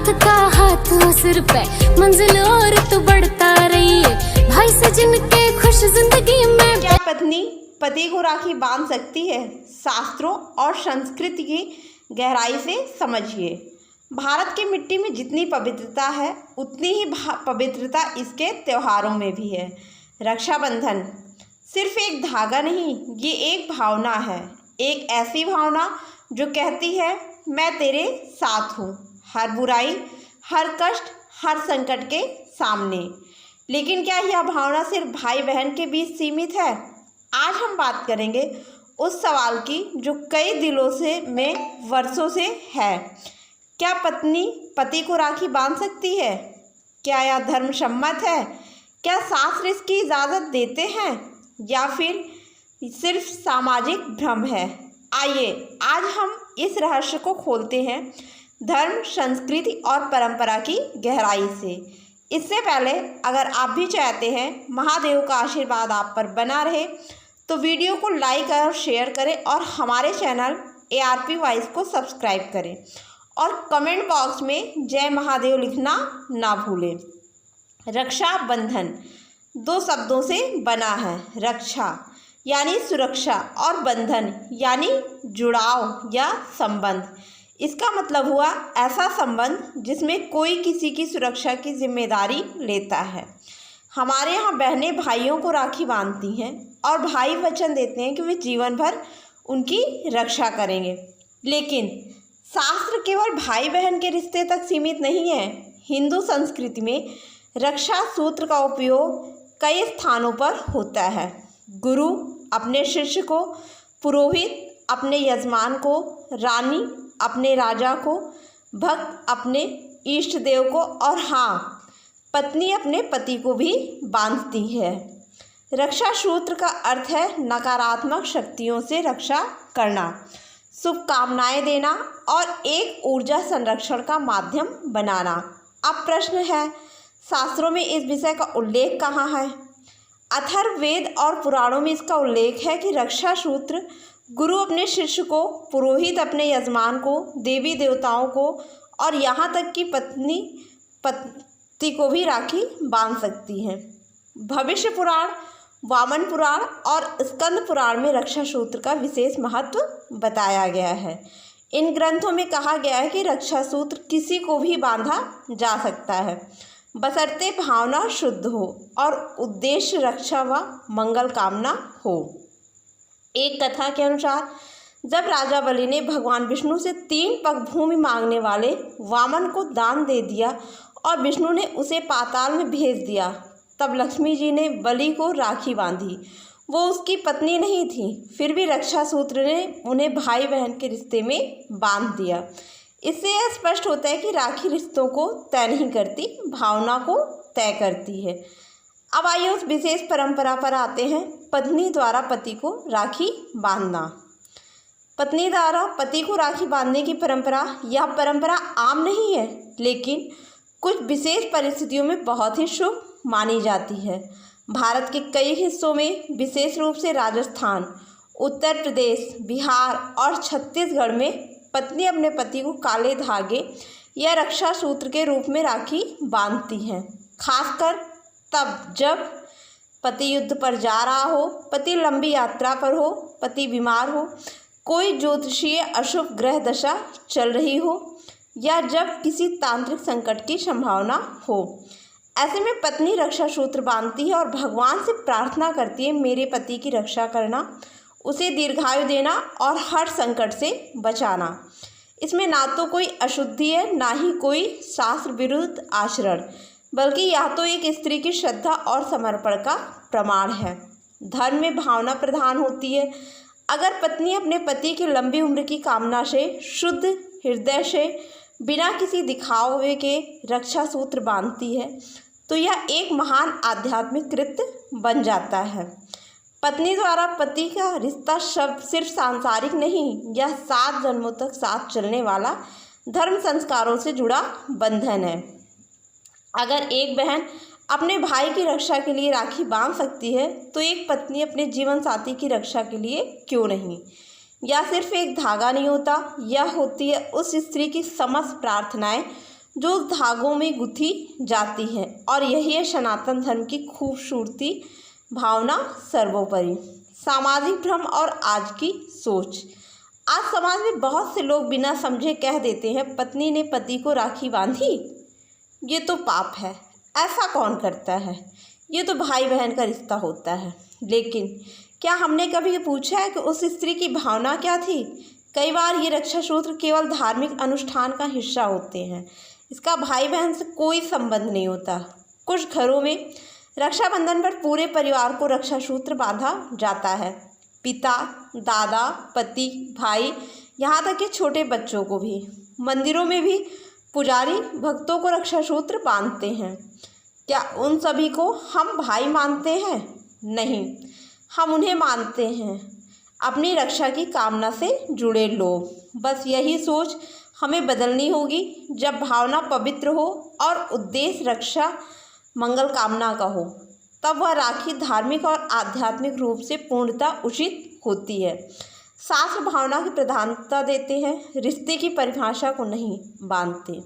साथ का हाथ हो सिर पे, मंजिल और तो बढ़ता रहिए भाई सजन के खुश जिंदगी में। क्या पत्नी पति को राखी बांध सकती है? शास्त्रों और संस्कृति की गहराई से समझिए। भारत की मिट्टी में जितनी पवित्रता है उतनी ही पवित्रता इसके त्योहारों में भी है। रक्षाबंधन सिर्फ एक धागा नहीं, ये एक भावना है। एक ऐसी भावना जो कहती है मैं तेरे साथ हूँ, हर बुराई, हर कष्ट, हर संकट के सामने। लेकिन क्या यह भावना सिर्फ भाई बहन के बीच सीमित है? आज हम बात करेंगे उस सवाल की जो कई दिलों से में वर्षों से है। क्या पत्नी पति को राखी बांध सकती है? क्या यह धर्म सम्मत है? क्या शास्त्र इसकी इजाज़त देते हैं या फिर सिर्फ सामाजिक भ्रम है? आइए आज हम इस रहस्य को खोलते हैं धर्म, संस्कृति और परंपरा की गहराई से। इससे पहले अगर आप भी चाहते हैं महादेव का आशीर्वाद आप पर बना रहे तो वीडियो को लाइक और शेयर करें और हमारे चैनल ARP वॉइस को सब्सक्राइब करें और कमेंट बॉक्स में जय महादेव लिखना ना भूलें। रक्षाबंधन दो शब्दों से बना है। रक्षा यानी सुरक्षा और बंधन यानी जुड़ाव या संबंध। इसका मतलब हुआ ऐसा संबंध जिसमें कोई किसी की सुरक्षा की जिम्मेदारी लेता है। हमारे यहाँ बहनें भाइयों को राखी बांधती हैं और भाई वचन देते हैं कि वे जीवन भर उनकी रक्षा करेंगे। लेकिन शास्त्र केवल भाई बहन के रिश्ते तक सीमित नहीं है। हिंदू संस्कृति में रक्षा सूत्र का उपयोग कई स्थानों पर होता है। गुरु अपने शिष्य को, पुरोहित अपने यजमान को, रानी अपने राजा को, भक्त अपने इष्ट देव को और हाँ, पत्नी अपने पति को भी बांधती है। रक्षा सूत्र का अर्थ है नकारात्मक शक्तियों से रक्षा करना, शुभकामनाएं देना और एक ऊर्जा संरक्षण का माध्यम बनाना। अब प्रश्न है, शास्त्रों में इस विषय का उल्लेख कहाँ है? अथर्ववेद और पुराणों में इसका उल्लेख है कि रक्षा सूत्र गुरु अपने शिष्य को, पुरोहित अपने यजमान को, देवी देवताओं को और यहाँ तक कि पत्नी पति को भी राखी बांध सकती हैं। भविष्य पुराण, वामन पुराण और स्कंद पुराण में रक्षा सूत्र का विशेष महत्व बताया गया है। इन ग्रंथों में कहा गया है कि रक्षा सूत्र किसी को भी बांधा जा सकता है, बशर्ते भावना शुद्ध हो और उद्देश्य रक्षा व मंगल कामना हो। एक कथा के अनुसार जब राजा बलि ने भगवान विष्णु से 3 पग भूमि मांगने वाले वामन को दान दे दिया और विष्णु ने उसे पाताल में भेज दिया, तब लक्ष्मी जी ने बलि को राखी बांधी। वो उसकी पत्नी नहीं थी, फिर भी रक्षा सूत्र ने उन्हें भाई बहन के रिश्ते में बांध दिया। इससे यह स्पष्ट होता है कि राखी रिश्तों को तय नहीं करती, भावना को तय करती है। अब आइए उस विशेष परंपरा पर आते हैं, पत्नी द्वारा पति को राखी बांधना। पत्नी द्वारा पति को राखी बांधने की परंपरा, यह परंपरा आम नहीं है, लेकिन कुछ विशेष परिस्थितियों में बहुत ही शुभ मानी जाती है। भारत के कई हिस्सों में, विशेष रूप से राजस्थान, उत्तर प्रदेश, बिहार और छत्तीसगढ़ में पत्नी अपने पति को काले धागे या रक्षा सूत्र के रूप में राखी बांधती हैं। खासकर तब जब पति युद्ध पर जा रहा हो, पति लंबी यात्रा पर हो, पति बीमार हो, कोई ज्योतिषीय अशुभ ग्रह दशा चल रही हो या जब किसी तांत्रिक संकट की संभावना हो। ऐसे में पत्नी रक्षा सूत्र बांधती है और भगवान से प्रार्थना करती है, मेरे पति की रक्षा करना, उसे दीर्घायु देना और हर संकट से बचाना। इसमें ना तो कोई अशुद्धि है, ना ही कोई शास्त्र विरुद्ध आचरण, बल्कि यह तो एक स्त्री की श्रद्धा और समर्पण का प्रमाण है। धर्म में भावना प्रधान होती है। अगर पत्नी अपने पति की लंबी उम्र की कामना से, शुद्ध हृदय से, बिना किसी दिखावे के रक्षा सूत्र बांधती है तो यह एक महान आध्यात्मिक कृत्य बन जाता है। पत्नी द्वारा पति का रिश्ता शब्द सिर्फ सांसारिक नहीं, यह 7 जन्मों तक साथ चलने वाला धर्म संस्कारों से जुड़ा बंधन है। अगर एक बहन अपने भाई की रक्षा के लिए राखी बांध सकती है तो एक पत्नी अपने जीवन साथी की रक्षा के लिए क्यों नहीं। यह सिर्फ एक धागा नहीं होता, यह होती है उस स्त्री की समस्त प्रार्थनाएं जो उस धागों में गुथी जाती है। और यही है सनातन धर्म की खूबसूरती, भावना सर्वोपरि। सामाजिक भ्रम और आज की सोच। आज समाज में बहुत से लोग बिना समझे कह देते हैं, पत्नी ने पति को राखी बांधी, ये तो पाप है, ऐसा कौन करता है, ये तो भाई बहन का रिश्ता होता है। लेकिन क्या हमने कभी पूछा है कि उस स्त्री की भावना क्या थी? कई बार ये रक्षा सूत्र केवल धार्मिक अनुष्ठान का हिस्सा होते हैं, इसका भाई बहन से कोई संबंध नहीं होता। कुछ घरों में रक्षाबंधन पर पूरे परिवार को रक्षा सूत्र बांधा जाता है, पिता, दादा, पति, भाई, यहाँ तक कि छोटे बच्चों को भी। मंदिरों में भी पुजारी भक्तों को रक्षा सूत्र बांधते हैं। क्या उन सभी को हम भाई मानते हैं? नहीं, हम उन्हें मानते हैं अपनी रक्षा की कामना से जुड़े लोग। बस यही सोच हमें बदलनी होगी। जब भावना पवित्र हो और उद्देश्य रक्षा मंगल कामना का हो, तब वह राखी धार्मिक और आध्यात्मिक रूप से पूर्णतः उचित होती है। शास्त्र भावना की प्रधानता देते हैं, रिश्ते की परिभाषा को नहीं बांधते।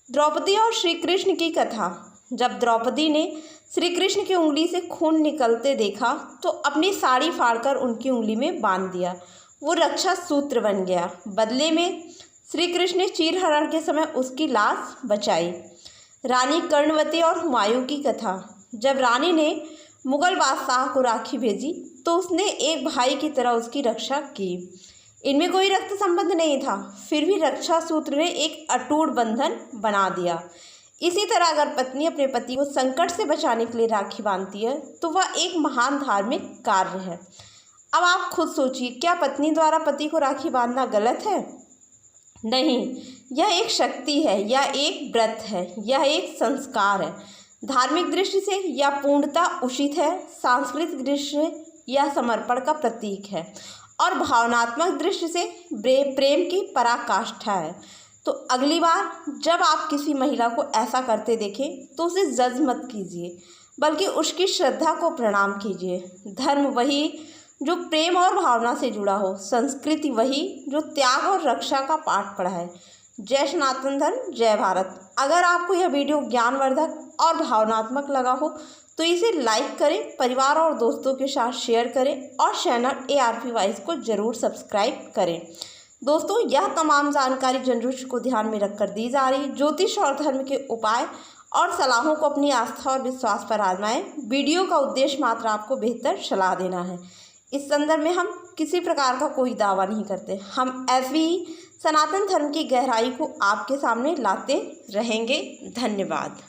द्रौपदी और श्री कृष्ण की कथा। जब द्रौपदी ने श्री कृष्ण की उंगली से खून निकलते देखा तो अपनी साड़ी फाड़कर उनकी उंगली में बांध दिया, वो रक्षा सूत्र बन गया। बदले में श्री कृष्ण ने चीरहरण के समय उसकी लाश बचाई। रानी कर्णवती और हुमायूं की कथा। जब रानी ने मुगल बादशाह को राखी भेजी तो उसने एक भाई की तरह उसकी रक्षा की। इनमें कोई रक्त संबंध नहीं था, फिर भी रक्षा सूत्र ने एक अटूट बंधन बना दिया। इसी तरह अगर पत्नी अपने पति को संकट से बचाने के लिए राखी बांधती है तो वह एक महान धार्मिक कार्य है। अब आप खुद सोचिए, क्या पत्नी द्वारा पति को राखी बांधना गलत है? नहीं, यह एक शक्ति है, यह एक व्रत है, यह एक संस्कार है। धार्मिक दृष्टि से यह पूर्णतः उचित है, सांस्कृतिक दृष्टि से यह समर्पण का प्रतीक है और भावनात्मक दृष्टि से प्रेम की पराकाष्ठा है। तो अगली बार जब आप किसी महिला को ऐसा करते देखें तो उसे जज मत कीजिए, बल्कि उसकी श्रद्धा को प्रणाम कीजिए। धर्म वही जो प्रेम और भावना से जुड़ा हो, संस्कृति वही जो त्याग और रक्षा का पाठ पढ़ाए। जय सनातन धर्म, जय भारत। अगर आपको यह वीडियो ज्ञानवर्धक और भावनात्मक लगा हो तो इसे लाइक करें, परिवार और दोस्तों के साथ शेयर करें और चैनल ARP वाइज को ज़रूर सब्सक्राइब करें। दोस्तों, यह तमाम जानकारी जनरुचि को ध्यान में रखकर दी जा रही। ज्योतिष और धर्म के उपाय और सलाहों को अपनी आस्था और विश्वास पर आजमाएं। वीडियो का उद्देश्य मात्र आपको बेहतर सलाह देना है। इस संदर्भ में हम किसी प्रकार का कोई दावा नहीं करते। हम ऐसी ही सनातन धर्म की गहराई को आपके सामने लाते रहेंगे। धन्यवाद।